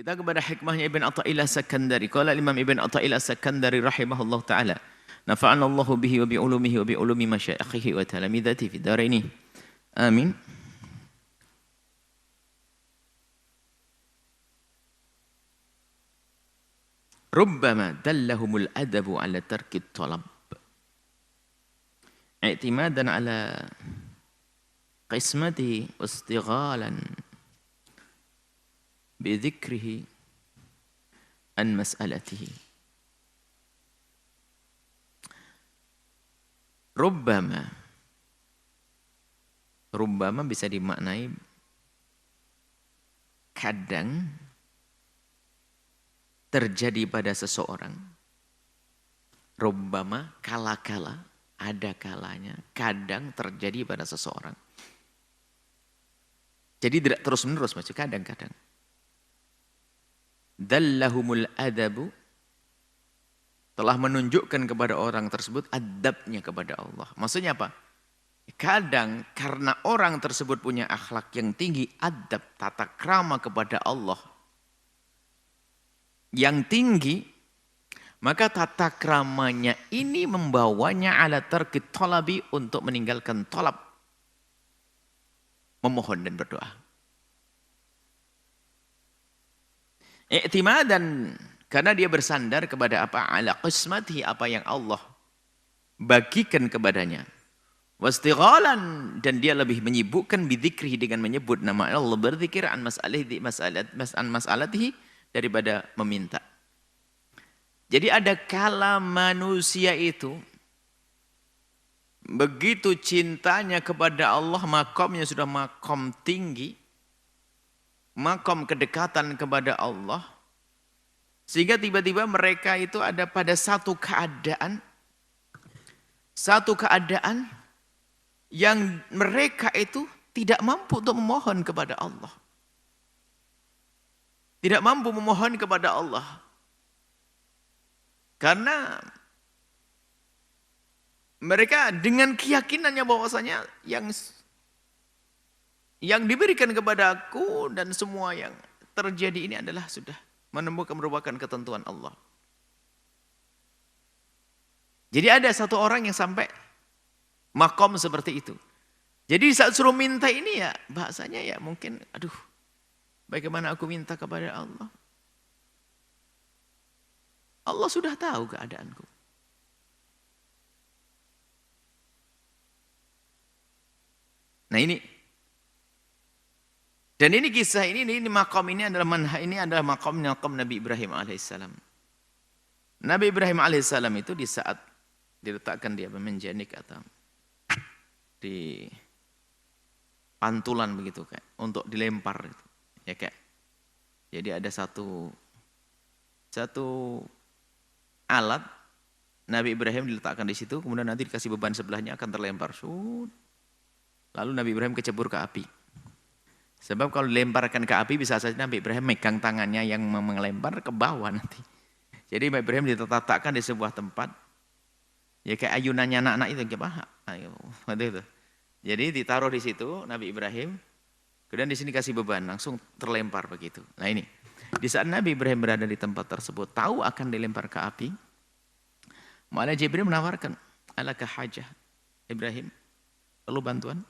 Kita kepada hikmahnya Ibn Athaillah Sakandari. Qala Imam Ibn Athaillah Sakandari rahimahullah ta'ala. Nafa'ana Allahu bihi wa bi ulumihi wa bi ulumi masyayikhihi wa talamidati fi daraini. Amin. Rubbama dallahumul adabu ala tarkit talab. I'timadan ala qismatihi wa istighalan بذكره عن مسألته ربما bisa dimaknai kadang terjadi pada seseorang, rubbama kala-kala, ada kalanya, kadang terjadi pada seseorang. Jadi tidak terus-menerus, maksudnya kadang-kadang. Dallahumul adabu, telah menunjukkan kepada orang tersebut adabnya kepada Allah. Maksudnya apa? Kadang karena orang tersebut punya akhlak yang tinggi, adab, tata krama kepada Allah yang tinggi, maka tata kramanya ini membawanya ala tarkit talabi, untuk meninggalkan talab, memohon dan berdoa. I'timadan, karena dia bersandar kepada apa? Ala qismatihi, apa yang Allah bagikan kepadanya. Wastighalan, dan dia lebih menyibukkan bidzikrihi, dengan menyebut nama Allah, berzikir an mas'alatihi, daripada meminta. Jadi ada kala manusia itu begitu cintanya kepada Allah, makamnya sudah makam tinggi, makam kedekatan kepada Allah, sehingga tiba-tiba mereka itu ada pada satu keadaan yang mereka itu tidak mampu untuk memohon kepada Allah. Tidak mampu memohon kepada Allah. Karena mereka dengan keyakinannya bahwasanya yang diberikan kepada aku dan semua yang terjadi ini adalah sudah merupakan ketentuan Allah. Jadi ada satu orang yang sampai makom seperti itu. Jadi saat suruh minta ini ya bahasanya ya mungkin, aduh, bagaimana aku minta kepada Allah? Allah sudah tahu keadaanku. Nah ini, dan ini kisah ini makom ini adalah makom Nabi Ibrahim alaihissalam. Nabi Ibrahim alaihissalam itu di saat diletakkan dia menjanik atau di pantulan begitu kayak untuk dilempar gitu. Ya kayak. Jadi ada satu alat Nabi Ibrahim diletakkan di situ, kemudian nanti dikasih beban sebelahnya akan terlempar. Lalu Nabi Ibrahim kecebur ke api. Sebab kalau dilemparkan ke api bisa saja Nabi Ibrahim megang tangannya yang melempar ke bawah nanti. Jadi Nabi Ibrahim diletakkan di sebuah tempat. Ya kayak ayunannya anak-anak itu gimana? Ayo, itu. Jadi ditaruh di situ Nabi Ibrahim. Kemudian di sini kasih beban, langsung terlempar begitu. Nah ini, di saat Nabi Ibrahim berada di tempat tersebut, tahu akan dilempar ke api, malah Jibril menawarkan, alaka hajah Ibrahim, perlu bantuan?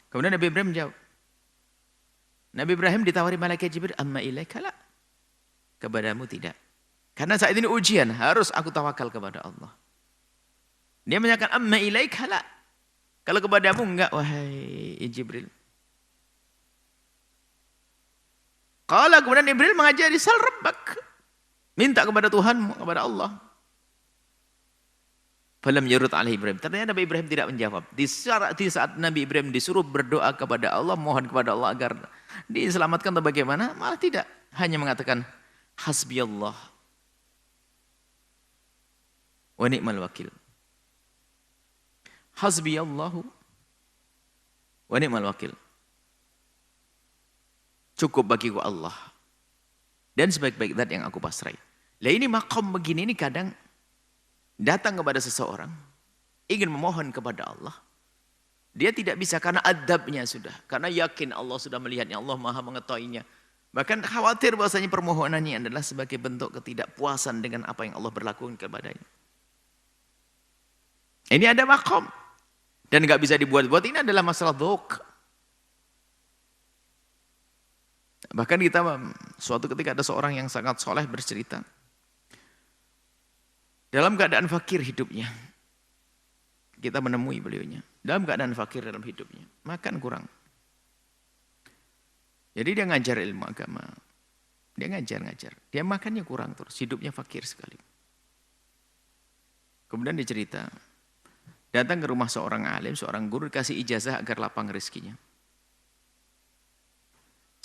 Kemudian Nabi Ibrahim menjawab. Nabi Ibrahim ditawari malaikat Jibril, amma ilaika la. Kepadamu tidak. Karena saat ini ujian, harus aku tawakal kepada Allah. Dia menyatakan, amma ilaika la. Kalau kepadamu enggak, wahai Jibril. Qala, kemudian Jibril mengajari, sal rabbak. Minta kepada Tuhanmu, kepada Allah. Falam yurut alaihi Ibrahim. Ternyata Nabi Ibrahim tidak menjawab. Di saat Nabi Ibrahim disuruh berdoa kepada Allah, mohon kepada Allah agar diselamatkan atau bagaimana, malah tidak. Hanya mengatakan, hasbiyallah wa ni'mal wakil. Hasbiyallahu wa ni'mal wakil. Cukup bagiku Allah. Dan sebaik-baik zat yang aku pasrai. Lah ini makom begini ini kadang datang kepada seseorang, ingin memohon kepada Allah, Dia tidak bisa karena adabnya sudah. Karena yakin Allah sudah melihatnya, Allah maha mengetahuinya. Bahkan khawatir bahwasanya permohonannya adalah sebagai bentuk ketidakpuasan dengan apa yang Allah berlakukan kepadanya. Ini ada makom. Dan nggak bisa dibuat-buat, ini adalah masalah dhok. Bahkan kita suatu ketika ada seorang yang sangat soleh bercerita. Dalam keadaan fakir hidupnya. Kita menemui beliaunya. Dalam keadaan fakir dalam hidupnya. Makan kurang. Jadi dia ngajar ilmu agama. Dia ngajar. Dia makannya kurang terus. Hidupnya fakir sekali. Kemudian dia cerita. Datang ke rumah seorang alim, seorang guru. Dikasih ijazah agar lapang rezekinya.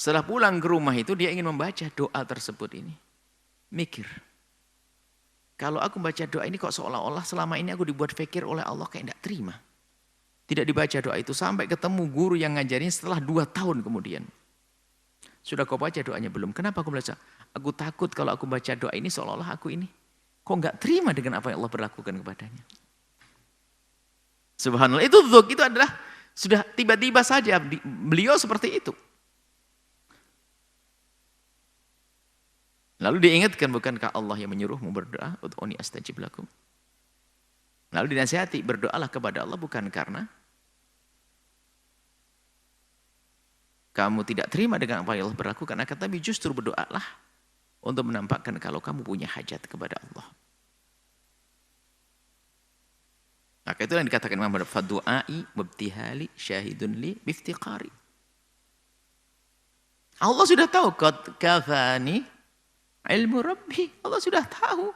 Setelah pulang ke rumah itu dia ingin membaca doa tersebut ini. Mikir. Kalau aku baca doa ini kok seolah-olah selama ini aku dibuat fikir oleh Allah kayak tidak terima. Tidak dibaca doa itu sampai ketemu guru yang ngajarin setelah 2 tahun kemudian. Sudah kau baca doanya belum? Kenapa aku baca? Aku takut kalau aku baca doa ini seolah-olah aku ini kok nggak terima dengan apa yang Allah berlakukan kepadanya. Subhanallah, itu dzuk, itu adalah sudah tiba-tiba saja beliau seperti itu. Lalu diingatkan, bukankah Allah yang menyuruhmu berdoa? Ud'uni astajib lakum. Lalu dinasihati, berdoalah kepada Allah bukan karena kamu tidak terima dengan apa yang Allah berlakukan, akan tapi justru berdoalah untuk menampakkan kalau kamu punya hajat kepada Allah. Maka itu yang dikatakan Imam Ahmad, fadu'ai mubtihali syahidun li biftiqari. Allah sudah tahu, qad kafani ilmu Rabbi, Allah sudah tahu.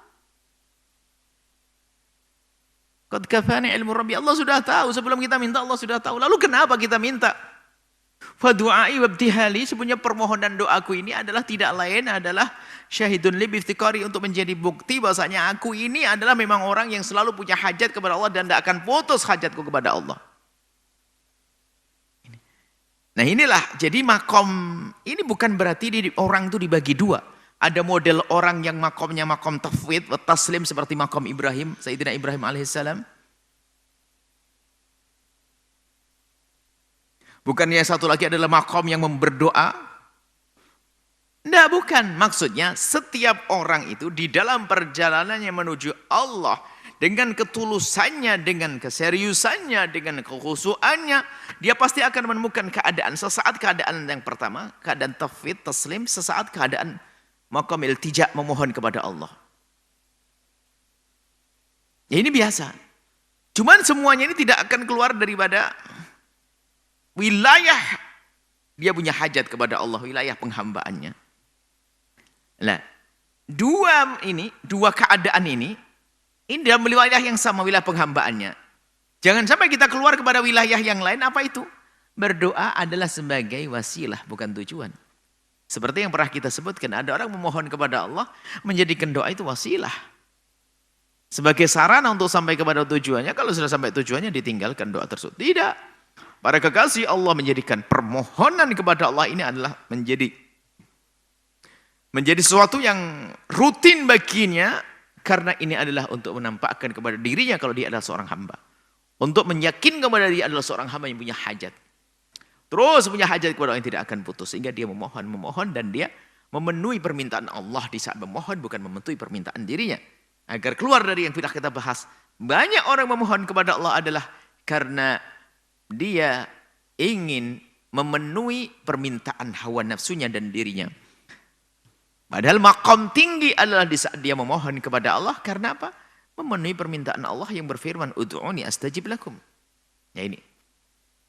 Qad kafani ilmu Rabbi, Allah sudah tahu. Sebelum kita minta Allah sudah tahu. Lalu kenapa kita minta? Fadu'ai wabtihali, sebenarnya permohonan doaku ini adalah tidak lain adalah syahidun li biftiqari, untuk menjadi bukti bahwasanya aku ini adalah memang orang yang selalu punya hajat kepada Allah dan tidak akan putus hajatku kepada Allah. Nah inilah, jadi makom ini bukan berarti orang itu dibagi dua. Ada model orang yang makomnya makom tafwid, taslim seperti makom Ibrahim, Sayyidina Ibrahim alaihissalam. Bukannya satu lagi adalah makom yang berdoa. Tidak, bukan. Maksudnya setiap orang itu di dalam perjalanannya menuju Allah, dengan ketulusannya, dengan keseriusannya, dengan kekhusuannya, dia pasti akan menemukan keadaan. Sesaat keadaan yang pertama, keadaan tafwid, taslim. Sesaat keadaan maqam iltija, memohon kepada Allah. Ya, ini biasa. Cuman semuanya ini tidak akan keluar daripada wilayah dia punya hajat kepada Allah, wilayah penghambaannya. Nah, dua keadaan ini dalam wilayah yang sama, wilayah penghambaannya. Jangan sampai kita keluar kepada wilayah yang lain. Apa itu? Berdoa adalah sebagai wasilah, bukan tujuan. Seperti yang pernah kita sebutkan, ada orang memohon kepada Allah, menjadikan doa itu wasilah. Sebagai sarana untuk sampai kepada tujuannya, kalau sudah sampai tujuannya ditinggalkan doa tersebut. Tidak. Para kekasih Allah menjadikan permohonan kepada Allah ini adalah menjadi sesuatu yang rutin baginya, karena ini adalah untuk menampakkan kepada dirinya kalau dia adalah seorang hamba. Untuk meyakinkan kepada dia adalah seorang hamba yang punya hajat. Terus punya hajat kepada Allah yang tidak akan putus. Sehingga dia memohon dan dia memenuhi permintaan Allah di saat memohon, bukan memenuhi permintaan dirinya. Agar keluar dari yang sudah kita bahas. Banyak orang memohon kepada Allah adalah karena dia ingin memenuhi permintaan hawa nafsunya dan dirinya. Padahal maqam tinggi adalah di saat dia memohon kepada Allah. Karena apa? Memenuhi permintaan Allah yang berfirman, ud'uni astajib lakum. Ya ini.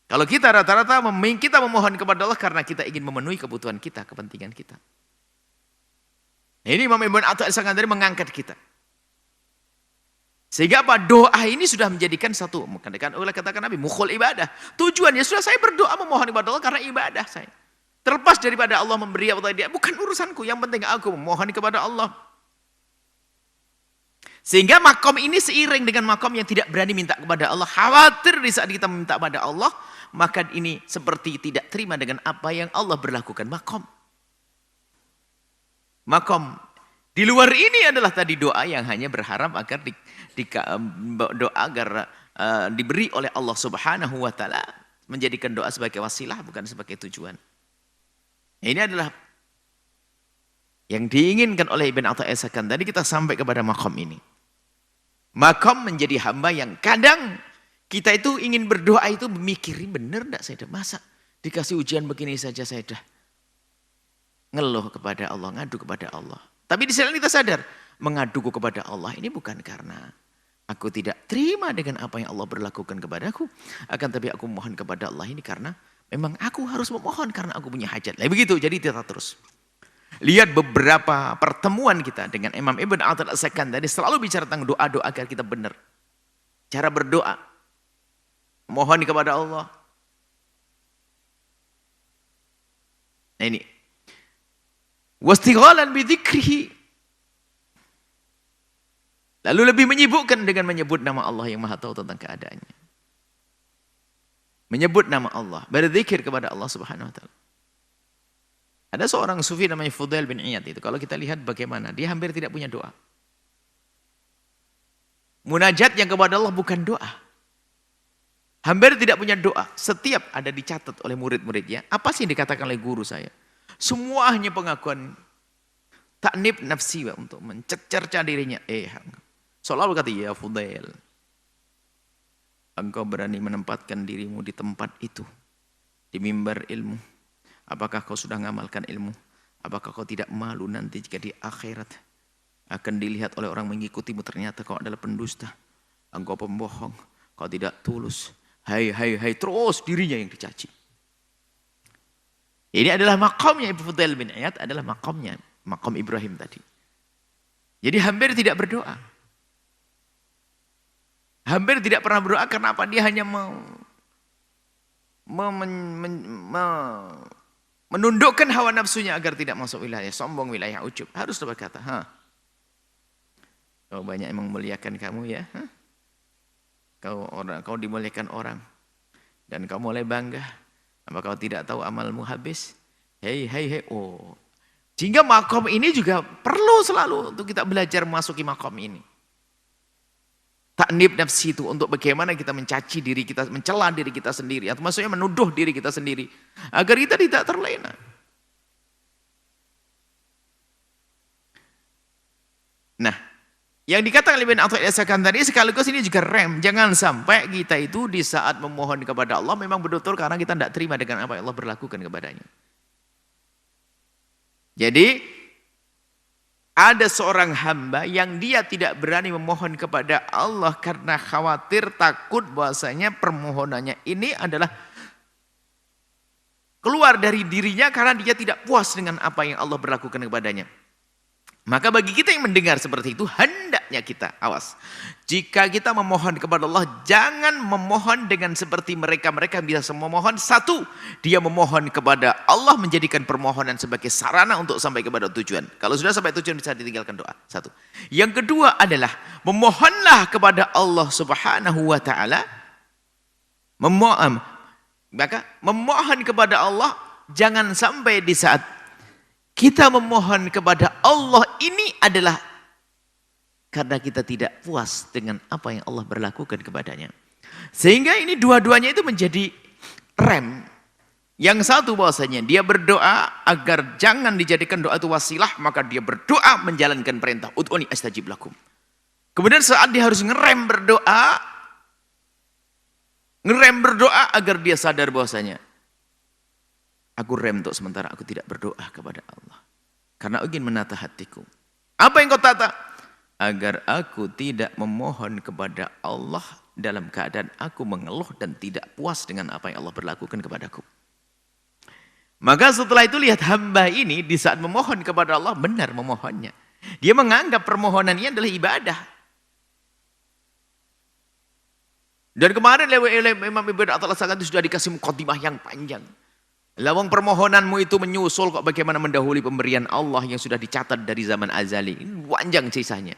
Kalau kita rata-rata kita memohon kepada Allah karena kita ingin memenuhi kebutuhan kita, kepentingan kita. Ini Imam Ibn Atha al-Sakandari mengangkat kita. Sehingga apa? Doa ini sudah menjadikan satu, katakan Nabi, mukhul ibadah. Tujuannya sudah saya berdoa memohon kepada Allah karena ibadah saya. Terlepas daripada Allah memberi atau tidak, bukan urusanku. Yang penting aku memohon kepada Allah. Sehingga makom ini seiring dengan makom yang tidak berani minta kepada Allah. Khawatir di saat kita minta kepada Allah, maka ini seperti tidak terima dengan apa yang Allah berlakukan. Makom. Di luar ini adalah tadi doa yang hanya berharap agar doa agar diberi oleh Allah Subhanahu wa taala, menjadikan doa sebagai wasilah bukan sebagai tujuan. Ini adalah yang diinginkan oleh Ibn Athaillah Sakandari. Tadi kita sampai kepada makom ini. Makom menjadi hamba yang kadang kita itu ingin berdoa itu memikirin benar enggak saya dah masa dikasih ujian begini saja saya dah ngeluh kepada Allah, ngadu kepada Allah. Tapi di sisi lain kita sadar, mengaduku kepada Allah ini bukan karena aku tidak terima dengan apa yang Allah berlakukan kepadaku. Akan tapi aku mohon kepada Allah ini karena memang aku harus memohon karena aku punya hajat. Nah, begitu, jadi kita terus. Lihat beberapa pertemuan kita dengan Imam Ibn Athaillah Sakandari selalu bicara tentang doa-doa agar kita benar. Cara berdoa. Mohon kepada Allah. Nah ini. Wastighalan bidzikrihi. Lalu lebih menyibukkan dengan menyebut nama Allah yang Maha Tahu tentang keadaannya. Menyebut nama Allah, berzikir kepada Allah Subhanahu wa taala. Ada seorang sufi namanya Fudail bin Iyad itu. Kalau kita lihat bagaimana, dia hampir tidak punya doa. Munajat yang kepada Allah bukan doa. Hampir tidak punya doa. Setiap ada dicatat oleh murid-muridnya. Apa sih yang dikatakan oleh guru saya? Semua hanya pengakuan taknib nafsi untuk mencerca dirinya. Seolah berkata, ya Fudail, engkau berani menempatkan dirimu di tempat itu, di mimbar ilmu. Apakah kau sudah mengamalkan ilmu? Apakah kau tidak malu nanti jika di akhirat akan dilihat oleh orang mengikutimu ternyata kau adalah pendusta, engkau pembohong, kau tidak tulus. Hai, terus dirinya yang dicaci. Ini adalah makamnya Ibnu Fudail bin Iyad, adalah makamnya, makam Ibrahim tadi. Jadi hampir tidak berdoa. Hampir tidak pernah berdoa karena apa? Dia hanya menundukkan hawa nafsunya agar tidak masuk wilayah sombong, wilayah ujub. Harus berkata, kau banyak yang memuliakan kamu ya. Kau dimuliakan orang dan kau mulai bangga. Apa kau tidak tahu amalmu habis? Hei. Oh. Sehingga makom ini juga perlu selalu untuk kita belajar memasuki makom ini. Taknib nafsi itu untuk bagaimana kita mencaci diri kita, mencela diri kita sendiri, atau maksudnya menuduh diri kita sendiri agar kita tidak terlena. Nah, yang dikatakan oleh Ibn Athaillah Sakandari sekaligus ini juga rem. Jangan sampai kita itu di saat memohon kepada Allah memang betul-betul karena kita tidak terima dengan apa yang Allah berlakukan kepadanya. Jadi ada seorang hamba yang dia tidak berani memohon kepada Allah karena khawatir, takut bahwasanya permohonannya ini adalah keluar dari dirinya karena dia tidak puas dengan apa yang Allah berlakukan kepadanya. Maka bagi kita yang mendengar seperti itu, hendaknya kita, awas. Jika kita memohon kepada Allah, jangan memohon dengan seperti mereka-mereka bisa memohon. Satu, dia memohon kepada Allah menjadikan permohonan sebagai sarana untuk sampai kepada tujuan. Kalau sudah sampai tujuan bisa ditinggalkan doa. Satu. Yang kedua adalah, memohonlah kepada Allah Subhanahu wa ta'ala. Maka memohon kepada Allah, jangan sampai di saat kita memohon kepada Allah ini adalah karena kita tidak puas dengan apa yang Allah berlakukan kepadanya. Sehingga ini dua-duanya itu menjadi rem. Yang satu bahwasanya dia berdoa agar jangan dijadikan doa itu wasilah, maka dia berdoa menjalankan perintah ud'uni astajib lakum. Kemudian saat dia harus ngerem berdoa agar dia sadar bahwasanya aku rem untuk sementara, aku tidak berdoa kepada Allah. Karena ingin menata hatiku. Apa yang kau tata? Agar aku tidak memohon kepada Allah dalam keadaan aku mengeluh dan tidak puas dengan apa yang Allah berlakukan kepadaku. Maka setelah itu lihat hamba ini di saat memohon kepada Allah, benar memohonnya. Dia menganggap permohonan ini adalah ibadah. Dan kemarin Imam Ibn Athaillah Sakandari sudah dikasih mukadimah yang panjang. Lawang permohonanmu itu menyusul kok bagaimana mendahului pemberian Allah yang sudah dicatat dari zaman azali. Ini panjang kisahnya.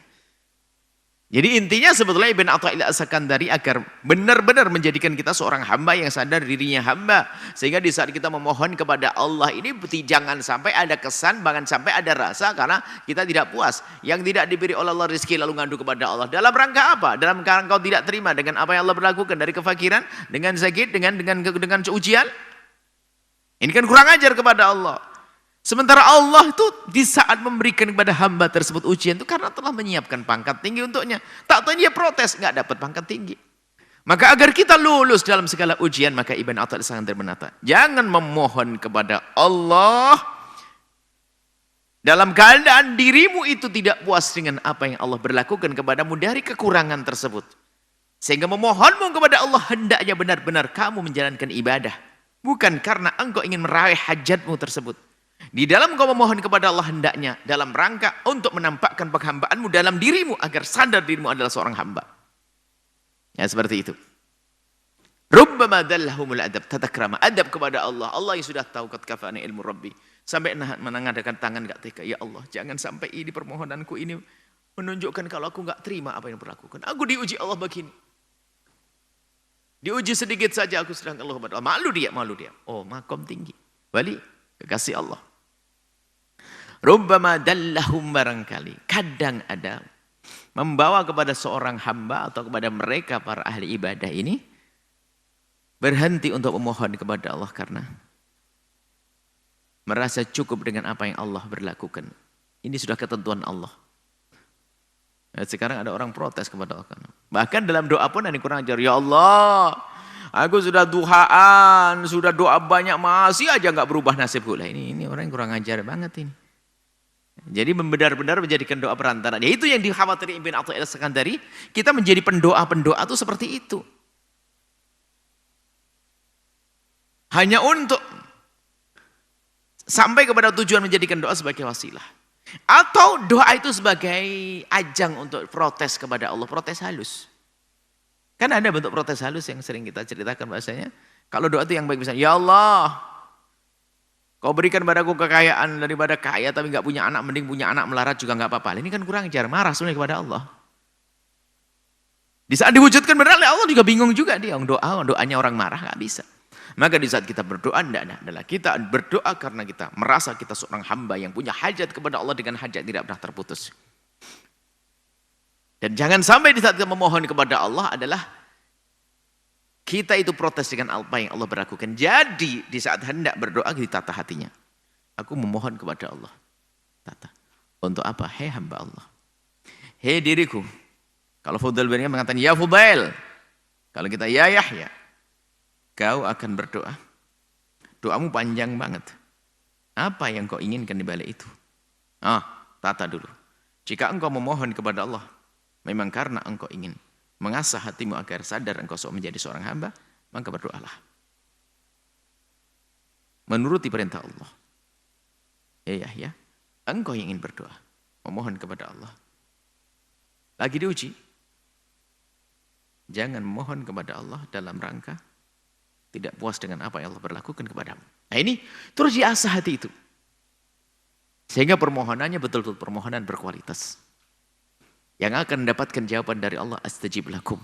Jadi intinya sebetulnya Ibn Atha'illah As-Sakandari agar benar-benar menjadikan kita seorang hamba yang sadar dirinya hamba. Sehingga di saat kita memohon kepada Allah ini jangan sampai ada kesan, jangan sampai ada rasa karena kita tidak puas. Yang tidak diberi oleh Allah rezeki lalu ngadu kepada Allah. Dalam rangka apa? Dalam rangka engkau tidak terima dengan apa yang Allah berlakukan dari kefakiran, dengan sakit, dengan ujian. Ini kan kurang ajar kepada Allah. Sementara Allah itu di saat memberikan kepada hamba tersebut ujian itu karena telah menyiapkan pangkat tinggi untuknya. Tak tahu dia protes, nggak dapat pangkat tinggi. Maka agar kita lulus dalam segala ujian, maka Ibn Atha'illah As-Sakandari menata, jangan memohon kepada Allah dalam keadaan dirimu itu tidak puas dengan apa yang Allah berlakukan kepadamu dari kekurangan tersebut. Sehingga memohonmu kepada Allah hendaknya benar-benar kamu menjalankan ibadah. Bukan karena engkau ingin meraih hajatmu tersebut. Di dalam kau memohon kepada Allah hendaknya dalam rangka untuk menampakkan penghambaanmu dalam dirimu agar sadar dirimu adalah seorang hamba. Ya seperti itu. Rubbama dallahumul adab tatakrama, adab kepada Allah. Allah yang sudah tahu qad kafani ilmu rabbi. Sampai menangadakan tangan enggak tega, ya Allah, jangan sampai di permohonanku ini menunjukkan kalau aku enggak terima apa yang berlakukan. Aku diuji Allah begini. Diuji sedikit saja aku sedang Allah kepada Allah. Malu dia. Oh, makom tinggi. Wali kekasih Allah. Rubbama dallahum barangkali. Kadang ada membawa kepada seorang hamba atau kepada mereka para ahli ibadah ini berhenti untuk memohon kepada Allah karena merasa cukup dengan apa yang Allah berlakukan. Ini sudah ketentuan Allah. Sekarang ada orang protes kepada Allah. Bahkan dalam doa pun ada yang kurang ajar. Ya Allah, aku sudah duhaan, sudah doa banyak, masih aja nggak berubah nasibku. Lah ini orang yang kurang ajar banget ini. Jadi benar-benar menjadikan doa perantara. Ya itu yang dikhawatiri Ibn Atha'illah As-Sakandari. Kita menjadi pendoa-pendoa itu seperti itu. Hanya untuk sampai kepada tujuan menjadikan doa sebagai wasilah. Atau doa itu sebagai ajang untuk protes kepada Allah. Protes halus. Kan ada bentuk protes halus yang sering kita ceritakan bahasanya. Kalau doa itu yang baik misalnya, ya Allah, kau berikan padaku kekayaan daripada kaya tapi nggak punya anak, mending punya anak melarat juga nggak apa-apa. Ini kan kurang ajar, marah sebenarnya kepada Allah. Di saat diwujudkan benar Allah juga bingung juga dia. Doanya orang marah nggak bisa. Maka di saat kita berdoa adalah kita berdoa karena kita merasa kita seorang hamba yang punya hajat kepada Allah dengan hajat tidak pernah terputus. Dan jangan sampai di saat kita memohon kepada Allah adalah kita itu protes dengan apa yang Allah berlakukan. Jadi di saat hendak berdoa ditata hatinya. Aku memohon kepada Allah. Tata. Untuk apa? Hei hamba Allah. Hei diriku. Kalau Fudail bin Iyad mengatakan ya Fudail. Kalau kita ya Yahya. Kau akan berdoa. Doamu panjang banget. Apa yang kau inginkan di balik itu? Tata dulu. Jika engkau memohon kepada Allah, memang karena engkau ingin mengasah hatimu agar sadar engkau menjadi seorang hamba, maka berdoalah. Menuruti perintah Allah. Ya, engkau yang ingin berdoa, memohon kepada Allah. Lagi diuji. Jangan memohon kepada Allah dalam rangka tidak puas dengan apa yang Allah berlakukan kepadamu. Nah ini terus diasah hati itu. Sehingga permohonannya betul-betul permohonan berkualitas. Yang akan mendapatkan jawaban dari Allah, astajib lakum.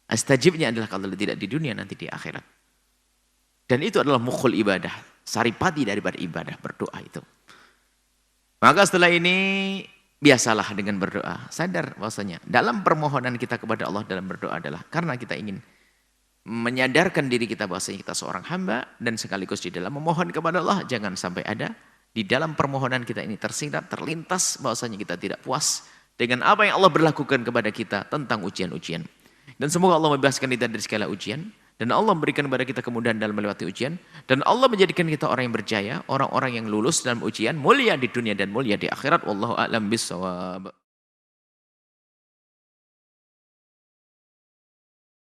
Astajibnya adalah kalau tidak di dunia, nanti di akhirat. Dan itu adalah mukhul ibadah. Saripati daripada ibadah, berdoa itu. Maka setelah ini, biasalah dengan berdoa. Sadar bahwasanya dalam permohonan kita kepada Allah dalam berdoa adalah karena kita ingin menyadarkan diri kita bahwasanya kita seorang hamba. Dan sekaligus di dalam memohon kepada Allah, jangan sampai ada di dalam permohonan kita ini tersirat, terlintas bahwasanya kita tidak puas dengan apa yang Allah berlakukan kepada kita tentang ujian-ujian. Dan semoga Allah membebaskan kita dari segala ujian. Dan Allah memberikan kepada kita kemudahan dalam melewati ujian. Dan Allah menjadikan kita orang yang berjaya, orang-orang yang lulus dalam ujian, mulia di dunia dan mulia di akhirat. Wallahu a'lam bishawab.